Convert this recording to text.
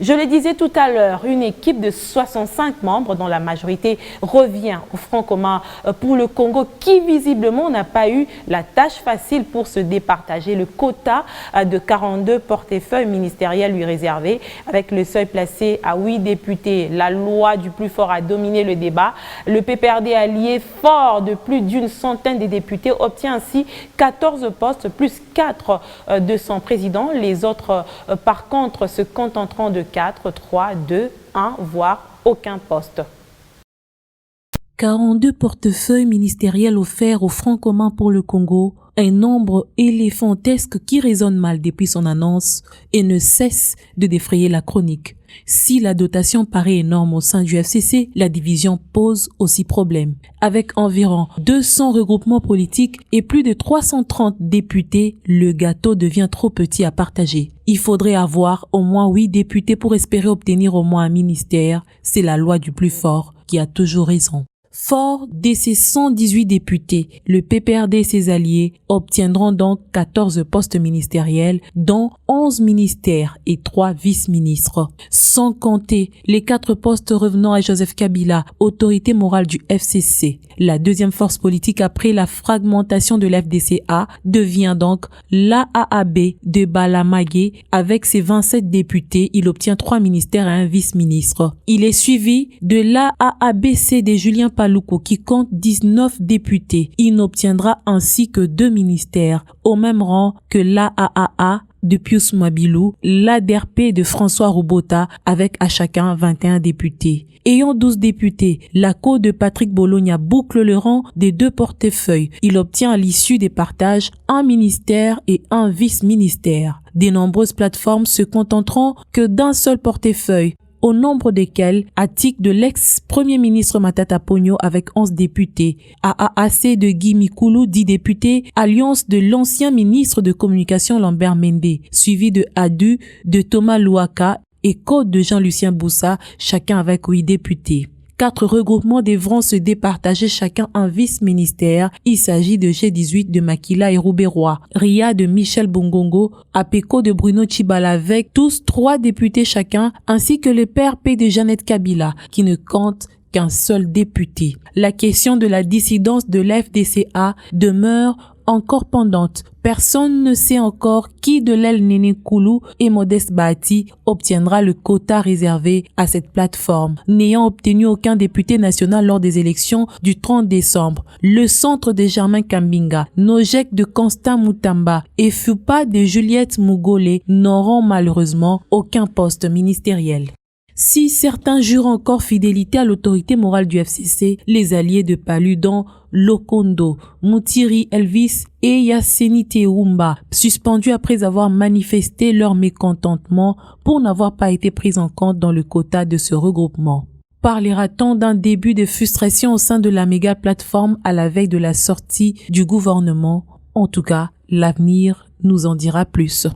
Je le disais tout à l'heure, une équipe de 65 membres dont la majorité revient au Front commun pour le Congo qui visiblement n'a pas eu la tâche facile pour se départager. Le quota de 42 portefeuilles ministériels lui réservé avec le seuil placé à 8 députés. La loi du plus fort a dominé le débat. Le PPRD allié fort de plus d'une centaine de députés obtient ainsi 14 postes plus 4 de son président. Les autres par contre se contenteront de 4, 3, 2, 1, voire aucun poste. 42 portefeuilles ministériels offerts au Front commun pour le Congo, un nombre éléphantesque qui résonne mal depuis son annonce et ne cesse de défrayer la chronique. Si la dotation paraît énorme au sein du FCC, la division pose aussi problème. Avec environ 200 regroupements politiques et plus de 330 députés, le gâteau devient trop petit à partager. Il faudrait avoir au moins 8 députés pour espérer obtenir au moins un ministère. C'est la loi du plus fort qui a toujours raison. Fort de ses 118 députés, le PPRD et ses alliés obtiendront donc 14 postes ministériels, dont 11 ministères et 3 vice-ministres. Sans compter les 4 postes revenant à Joseph Kabila, autorité morale du FCC. La deuxième force politique après la fragmentation de l'FDCA devient donc l'AAB de Balamagé. Avec ses 27 députés, il obtient 3 ministères et un vice-ministre. Il est suivi de l'AABC de Julien Paluku qui compte 19 députés. Il n'obtiendra ainsi que 2 ministères, au même rang que l'AAA de Pius Mabilou, l'ADRP de François Robota avec à chacun 21 députés. Ayant 12 députés, la co de Patrick Bologna boucle le rang des 2 portefeuilles. Il obtient à l'issue des partages un ministère et un vice-ministère. De nombreuses plateformes se contenteront que d'un seul portefeuille, au nombre desquels ATIC de l'ex-premier ministre Matata Ponyo avec 11 députés, AAAC de Guy Mikulu 10 députés, Alliance de l'ancien ministre de Communication Lambert Mende, suivi de ADU de Thomas Louaka et Code de Jean-Lucien Boussa, chacun avec 8 députés. 4 regroupements devront se départager chacun un vice-ministère. Il s'agit de G18 de Makila et Rouberois, RIA de Michel Bongongo, APECO de Bruno Tshibala avec tous 3 députés chacun, ainsi que le PRP de Jeannette Kabila, qui ne compte qu'un seul député. La question de la dissidence de l'FDCA demeure encore pendante. Personne ne sait encore qui de l'aile Néné Koulou et Modeste Bahati obtiendra le quota réservé à cette plateforme. N'ayant obtenu aucun député national lors des élections du 30 décembre, le centre de Germain Kambinga, Nojek de Constant Moutamba et Fupa de Juliette Mougolé n'auront malheureusement aucun poste ministériel. Si certains jurent encore fidélité à l'autorité morale du FCC, les alliés de Palu dont Lokondo, Moutiri Elvis et Yasseni Teoumba, suspendus après avoir manifesté leur mécontentement pour n'avoir pas été pris en compte dans le quota de ce regroupement. Parlera-t-on d'un début de frustration au sein de la méga plateforme à la veille de la sortie du gouvernement? En tout cas, l'avenir nous en dira plus.